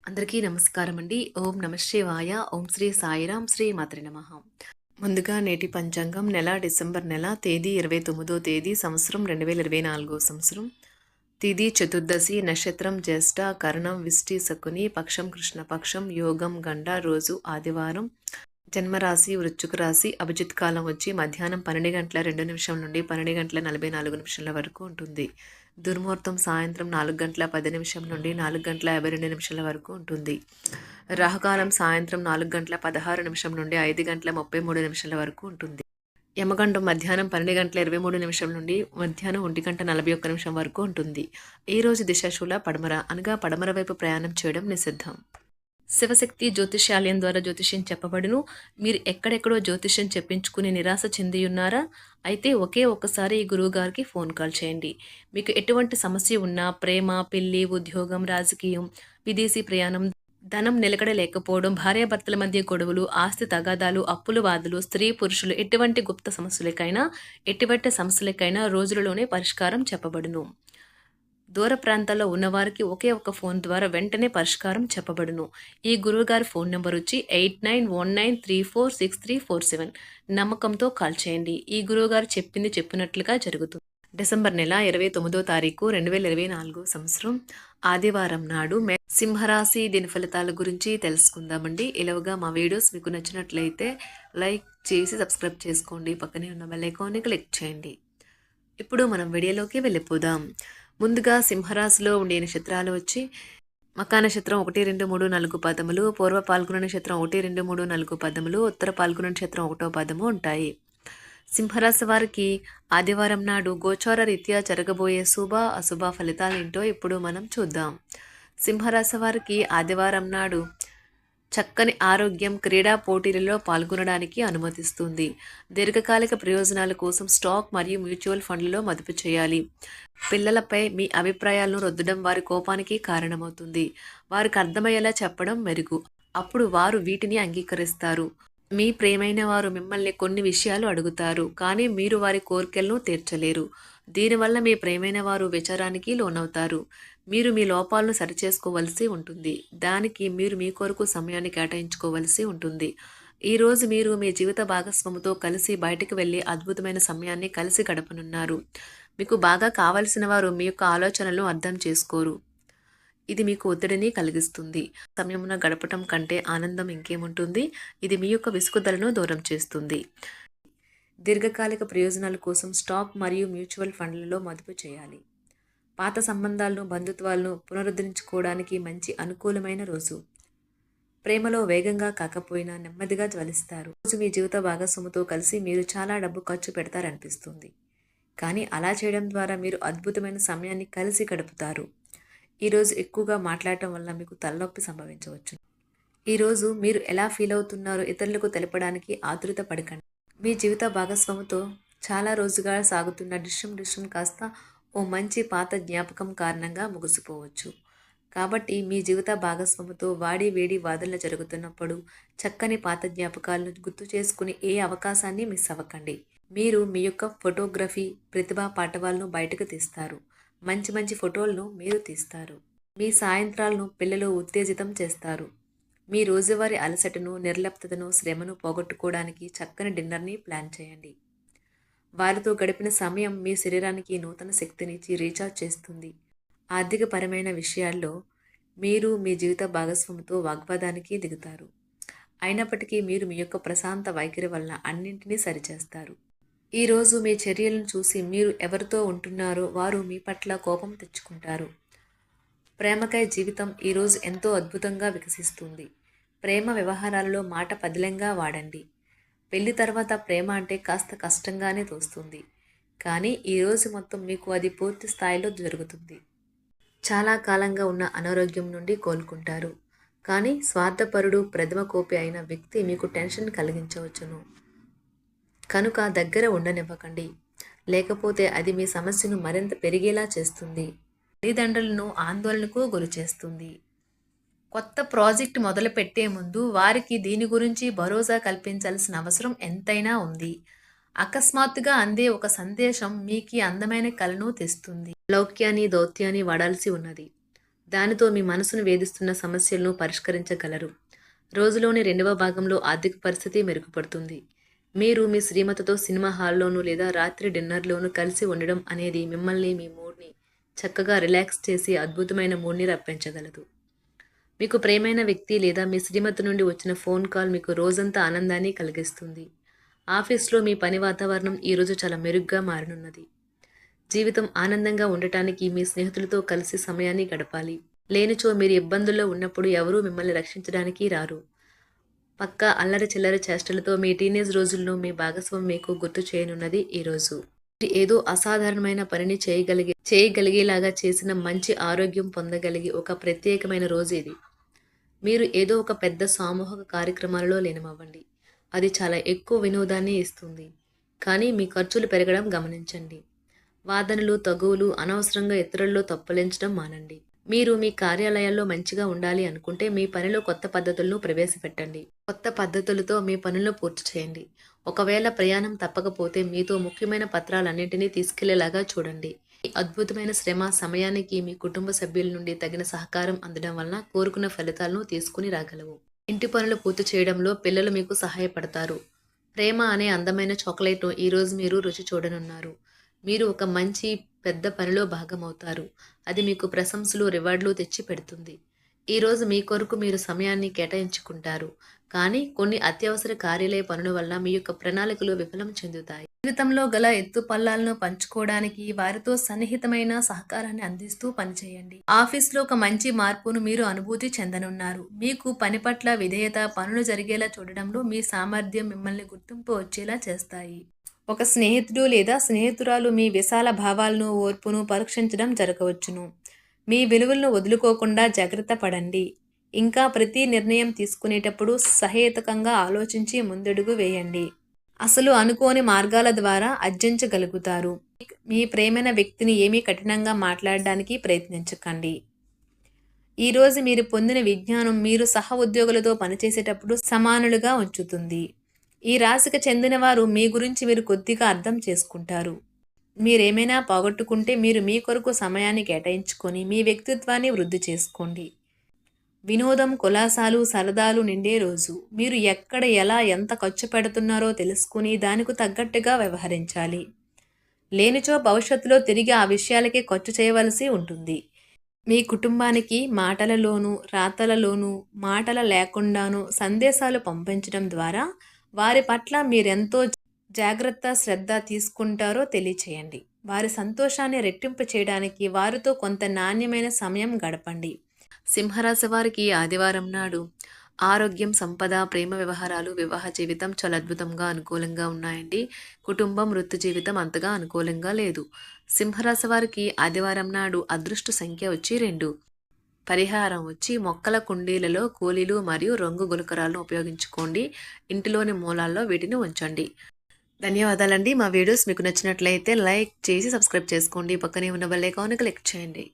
అందరికీ నమస్కారం అండి. ఓం నమః శివాయ. ఓం శ్రీ సాయిరాం. శ్రీ మాత్రే నమః. ముందుగా నేటి పంచాంగం నెల డిసెంబర్ నెల తేదీ 29వ తేదీ సంవత్సరం 2024 సంవత్సరం. తిథి చతుర్దశి, నక్షత్రం జ్యేష్ఠ, కరణం విష్టి శకుని, పక్షం కృష్ణపక్షం, యోగం గండ, రోజు ఆదివారం. జన్మరాశి వృశ్చిక రాశి. అభిజిత్ కాలం వచ్చి మధ్యాహ్నం 12 గంటల 2 నిమిషం నుండి 12 గంటల 44 నిమిషాల వరకు ఉంటుంది. దుర్ముహూర్తం సాయంత్రం 4 గంటల 10 నిమిషం నుండి 4 గంటల 52 నిమిషాల వరకు ఉంటుంది. రాహుకాలం సాయంత్రం 4 గంటల 16 నిమిషం నుండి 5 గంటల 33 నిమిషాల వరకు ఉంటుంది. యమగండం మధ్యాహ్నం 12 గంటల 23 నిమిషం నుండి మధ్యాహ్నం 1 గంట 41 నిమిషం వరకు ఉంటుంది. ఈ రోజు దిశాశూల పడమర, అనగా పడమర వైపు ప్రయాణం చేయడం నిషిద్ధం. శివశక్తి జ్యోతిష్యాలయం ద్వారా జ్యోతిష్యం చెప్పబడును. మీరు ఎక్కడెక్కడో జ్యోతిష్యం చెప్పించుకుని నిరాశ చెందియున్నారా? అయితే ఒకే ఒక్కసారి ఈ గురువుగారికి ఫోన్ కాల్ చేయండి. మీకు ఎటువంటి సమస్య ఉన్నా, ప్రేమ, పెళ్లి, ఉద్యోగం, రాజకీయం, విదేశీ ప్రయాణం, ధనం నిలకడ లేకపోవడం, భార్యాభర్తల మధ్య గొడవలు, ఆస్తి తగాదాలు, అప్పుల బాధలు, స్త్రీ పురుషులు, ఎటువంటి గుప్త సమస్యలకైనా రోజులలోనే పరిష్కారం చెప్పబడును. దూర ప్రాంతాల్లో ఉన్నవారికి ఒకే ఒక్క ఫోన్ ద్వారా వెంటనే పరిష్కారం చెప్పబడును. ఈ గురువుగారి ఫోన్ నెంబర్ వచ్చి 8919346347. నమ్మకంతో కాల్ చేయండి. ఈ గురువుగారు చెప్పింది చెప్పినట్లుగా జరుగుతుంది. డిసెంబర్ నెల 29వ తారీఖు 2024 సంవత్సరం ఆదివారం నాడు సింహరాశి దిన ఫలితాల గురించి తెలుసుకుందామండి. ఇలాగా మా వీడియోస్ మీకు నచ్చినట్లయితే లైక్ చేసి సబ్స్క్రైబ్ చేసుకోండి. పక్కనే ఉన్న బెల్ ఐకాన్ని క్లిక్ చేయండి. ఇప్పుడు మనం వీడియోలోకి వెళ్ళిపోదాం. ముందుగా సింహరాశిలో ఉండే నక్షత్రాలు వచ్చి మకా నక్షత్రం 1, 2, 3, 4 పదములు, పూర్వ పాల్గొన నక్షత్రం 1, 2, 3, 4 పదములు, ఉత్తర పాల్గొన నక్షత్రం 1వ పదము ఉంటాయి. సింహరాశి వారికి ఆదివారం నాడు గోచార రీత్యా జరగబోయే శుభ అశుభ ఫలితాలు ఏంటో ఇప్పుడు మనం చూద్దాం. సింహరాశి వారికి ఆదివారం నాడు చక్కని ఆరోగ్యం, క్రీడా పోటీలలో పాల్గొనడానికి అనుమతిస్తుంది. దీర్ఘకాలిక ప్రయోజనాల కోసం స్టాక్ మరియు మ్యూచువల్ ఫండ్లలో మదుపు చేయాలి. పిల్లలపై మీ అభిప్రాయాలను రుద్దడం వారి కోపానికి కారణమవుతుంది. వారికి అర్థమయ్యేలా చెప్పడం మెరుగు. అప్పుడు వారు వీటిని అంగీకరిస్తారు. మీ ప్రియమైన వారు మిమ్మల్ని కొన్ని విషయాలు అడుగుతారు, కానీ మీరు వారి కోరికలను తీర్చలేరు. దీనివల్ల మీ ప్రియమైన వారు విచారానికి లోనవుతారు. మీరు మీ లోపాలను సరిచేసుకోవలసి ఉంటుంది. దానికి మీరు మీ కొరకు సమయాన్ని కేటాయించుకోవలసి ఉంటుంది. ఈరోజు మీరు మీ జీవిత భాగస్వామితో కలిసి బయటకు వెళ్ళి అద్భుతమైన సమయాన్ని కలిసి గడపనున్నారు. మీకు బాగా కావలసిన వారు మీ యొక్క ఆలోచనలను అర్థం చేసుకోరు. ఇది మీకు ఒత్తిడిని కలిగిస్తుంది. సమయమున గడపటం కంటే ఆనందం ఇంకేముంటుంది? ఇది మీ యొక్క విసుగుదలను దూరం చేస్తుంది. దీర్ఘకాలిక ప్రయోజనాల కోసం స్టాక్ మరియు మ్యూచువల్ ఫండ్లలో మదుపు చేయాలి. పాత సంబంధాలను, బంధుత్వాలను పునరుద్ధరించుకోవడానికి మంచి అనుకూలమైన రోజు. ప్రేమలో వేగంగా కాకపోయినా నెమ్మదిగా జ్వలిస్తారు. రోజు మీ జీవిత భాగస్వామితో కలిసి మీరు చాలా డబ్బు ఖర్చు పెడతారనిపిస్తుంది, కానీ అలా చేయడం ద్వారా మీరు అద్భుతమైన సమయాన్ని కలిసి గడుపుతారు. ఈరోజు ఎక్కువగా మాట్లాడటం వల్ల మీకు తలనొప్పి సంభవించవచ్చు. ఈరోజు మీరు ఎలా ఫీల్ అవుతున్నారో ఇతరులకు తెలపడానికి ఆతురత పడకండి. మీ జీవిత భాగస్వామితో చాలా రోజుగా సాగుతున్న డిస్కషన్ కాస్త ఓ మంచి పాత జ్ఞాపకం కారణంగా ముగిసిపోవచ్చు. కాబట్టి మీ జీవిత భాగస్వామితో వాడి వేడి వాదనలు జరుగుతున్నప్పుడు చక్కని పాత జ్ఞాపకాలను గుర్తు చేసుకుని ఏ అవకాశాన్ని మిస్ అవ్వకండి. మీరు మీ యొక్క ఫోటోగ్రఫీ ప్రతిభా పాటవాలను బయటకు తీస్తారు. మంచి మంచి ఫోటోలను మీరు తీస్తారు. మీ సాయంత్రాలను పిల్లలు ఉత్తేజితం చేస్తారు. మీ రోజువారీ అలసటను, నిర్లిప్తతను, శ్రమను పోగొట్టుకోవడానికి చక్కని డిన్నర్ని ప్లాన్ చేయండి. వారితో గడిపిన సమయం మీ శరీరానికి నూతన శక్తినిచ్చి రీఛార్జ్ చేస్తుంది. ఆర్థికపరమైన విషయాల్లో మీరు మీ జీవిత భాగస్వామితో వాగ్వాదానికి దిగుతారు. అయినప్పటికీ మీరు మీ యొక్క ప్రశాంత వైఖరి వలన అన్నింటినీ సరిచేస్తారు. ఈరోజు మీ చర్యలను చూసి మీరు ఎవరితో ఉంటున్నారో వారు మీ పట్ల కోపం తెచ్చుకుంటారు. ప్రేమకై జీవితం ఈరోజు ఎంతో అద్భుతంగా వికసిస్తుంది. ప్రేమ వ్యవహారాలలో మాట పదిలంగా వాడండి. పెళ్లి తర్వాత ప్రేమ అంటే కాస్త కష్టంగానే తోస్తుంది, కానీ ఈరోజు మొత్తం మీకు అది పూర్తి స్థాయిలో జరుగుతుంది. చాలా కాలంగా ఉన్న అనారోగ్యం నుండి కోలుకుంటారు, కానీ స్వార్థపరుడు, ప్రథమ కోపి అయిన వ్యక్తి మీకు టెన్షన్ కలిగించవచ్చును. కనుక దగ్గర ఉండనివ్వకండి, లేకపోతే అది మీ సమస్యను మరింత పెరిగేలా చేస్తుంది. తల్లిదండ్రులను ఆందోళనకు గురి చేస్తుంది. కొత్త ప్రాజెక్ట్ మొదలు పెట్టే ముందు వారికి దీని గురించి భరోసా కల్పించాల్సిన అవసరం ఎంతైనా ఉంది. అకస్మాత్తుగా అందే ఒక సందేశం మీకు అందమైన కలను తెస్తుంది. లౌక్యాన్ని, దౌత్యాన్ని వాడాల్సి ఉన్నది. దానితో మీ మనసును వేధిస్తున్న సమస్యలను పరిష్కరించగలరు. రోజులోని రెండవ భాగంలో ఆర్థిక పరిస్థితి మెరుగుపడుతుంది. మీరు మీ శ్రీమతితో సినిమా హాల్లోనూ లేదా రాత్రి డిన్నర్లోనూ కలిసి ఉండడం అనేది మిమ్మల్ని మీ మూడ్ని చక్కగా రిలాక్స్ చేసి అద్భుతమైన మూడ్ని రప్పించగలదు. మీకు ప్రియమైన వ్యక్తి లేదా మీ శ్రీమతి నుండి వచ్చిన ఫోన్ కాల్ మీకు రోజంతా ఆనందాన్ని కలిగిస్తుంది. ఆఫీస్లో మీ పని వాతావరణం ఈరోజు చాలా మెరుగ్గా మారనున్నది. జీవితం ఆనందంగా ఉండటానికి మీ స్నేహితులతో కలిసి సమయాన్ని గడపాలి. లేనిచో మీరు ఇబ్బందుల్లో ఉన్నప్పుడు ఎవరూ మిమ్మల్ని రక్షించడానికి రారు. పక్కా అల్లరి చిల్లరి చేష్టలతో మీ టీనేజ్ రోజుల్లో మీ భాగస్వామి మీకు గుర్తు చేయనున్నది ఈరోజు. ఏదో అసాధారణమైన పనిని చేయగలిగేలాగా చేసిన మంచి ఆరోగ్యం పొందగలిగి ఒక ప్రత్యేకమైన రోజు ఇది. మీరు ఏదో ఒక పెద్ద సామూహిక కార్యక్రమాలలో లీనమవ్వండి. అది చాలా ఎక్కువ వినోదాన్ని ఇస్తుంది. కానీ మీ ఖర్చులు పెరగడం గమనించండి. వాదనలు తగువులు అనవసరంగా ఇతరుల్లో తప్పులించడం మానండి. మీరు మీ కార్యాలయాల్లో మంచిగా ఉండాలి అనుకుంటే మీ పనిలో కొత్త పద్ధతులను ప్రవేశపెట్టండి. కొత్త పద్ధతులతో మీ పనులను పూర్తి చేయండి. ఒకవేళ ప్రయాణం తప్పకపోతే మీతో ముఖ్యమైన పత్రాలన్నింటినీ తీసుకెళ్లేలాగా చూడండి. ఈ అద్భుతమైన శ్రమ సమయానికి మీ కుటుంబ సభ్యుల నుండి తగిన సహకారం అందడం వలన కోరుకున్న ఫలితాలను తీసుకుని రాగలవు. ఇంటి పనులు పూర్తి చేయడంలో పిల్లలు మీకు సహాయపడతారు. ప్రేమ అనే అందమైన చాక్లెట్ను ఈరోజు మీరు రుచి చూడనున్నారు. మీరు ఒక మంచి పెద్ద పనిలో భాగమవుతారు. అది మీకు ప్రశంసలు రివార్డులు తెచ్చి పెడుతుంది. ఈరోజు మీ కొరకు మీరు సమయాన్ని కేటాయించుకుంటారు. కానీ కొన్ని అత్యవసర కార్యాలయ పనుల వల్ల మీ యొక్క ప్రణాళికలు విఫలం చెందుతాయి. జీవితంలో గల ఎత్తు పల్లాలను పంచుకోవడానికి వారితో సన్నిహితమైన సహకారాన్ని అందిస్తూ పనిచేయండి. ఆఫీస్లో ఒక మంచి మార్పును మీరు అనుభూతి చెందనున్నారు. మీకు పని పట్ల విధేయత, పనులు జరిగేలా చూడడంలో మీ సామర్థ్యం మిమ్మల్ని గుర్తింపు వచ్చేలా చేస్తాయి. ఒక స్నేహితుడు లేదా స్నేహితురాలు మీ విశాల భావాలను, ఓర్పును పరీక్షించడం జరగవచ్చును. మీ విలువలను వదులుకోకుండా జాగ్రత్త పడండి. ఇంకా ప్రతి నిర్ణయం తీసుకునేటప్పుడు సహేతుకంగా ఆలోచించి ముందడుగు వేయండి. అసలు అనుకోని మార్గాల ద్వారా అర్జించగలుగుతారు. మీ ప్రేమైన వ్యక్తిని ఏమీ కఠినంగా మాట్లాడడానికి ప్రయత్నించకండి. ఈరోజు మీరు పొందిన విజ్ఞానం మీరు సహ ఉద్యోగులతో పనిచేసేటప్పుడు సమానులుగా ఉంచుతుంది. ఈ రాశికి చెందిన వారు మీ గురించి మీరు కొద్దిగా అర్థం చేసుకుంటారు. మీరేమైనా పోగొట్టుకుంటే మీరు మీ కొరకు సమయాన్ని కేటాయించుకొని మీ వ్యక్తిత్వాన్ని వృద్ధి చేసుకోండి. వినోదం, కులాసాలు, సరదాలు నిండే రోజు. మీరు ఎక్కడ, ఎలా, ఎంత ఖర్చు పెడుతున్నారో తెలుసుకుని దానికి తగ్గట్టుగా వ్యవహరించాలి. లేనిచో భవిష్యత్తులో తిరిగి ఆ విషయాలకే ఖర్చు చేయవలసి ఉంటుంది. మీ కుటుంబానికి మాటలలోనూ, రాతలలోనూ, మాటల లేకుండానూ సందేశాలు పంపించడం ద్వారా వారి పట్ల మీరెంతో జాగ్రత్త, శ్రద్ధ తీసుకుంటారో తెలియచేయండి. వారి సంతోషాన్ని రెట్టింపు చేయడానికి వారితో కొంత నాణ్యమైన సమయం గడపండి. సింహరాశి వారికి ఆదివారం నాడు ఆరోగ్యం, సంపద, ప్రేమ వ్యవహారాలు, వివాహ జీవితం చాలా అద్భుతంగా అనుకూలంగా ఉన్నాయండి. కుటుంబం, వృత్తి జీవితం అంతగా అనుకూలంగా లేదు. సింహరాశి వారికి ఆదివారం నాడు అదృష్ట సంఖ్య వచ్చి 2. పరిహారం వచ్చి మొక్కల కుండీలలో కూలీలు మరియు రంగు గులకరాలను ఉపయోగించుకోండి. ఇంటిలోని మూలాల్లో వీటిని ఉంచండి. ధన్యవాదాలండి. మా వీడియోస్ మీకు నచ్చినట్లయితే లైక్ చేసి సబ్స్క్రైబ్ చేసుకోండి. పక్కనే ఉన్న బెల్ ఐకాన్ క్లిక్ చేయండి.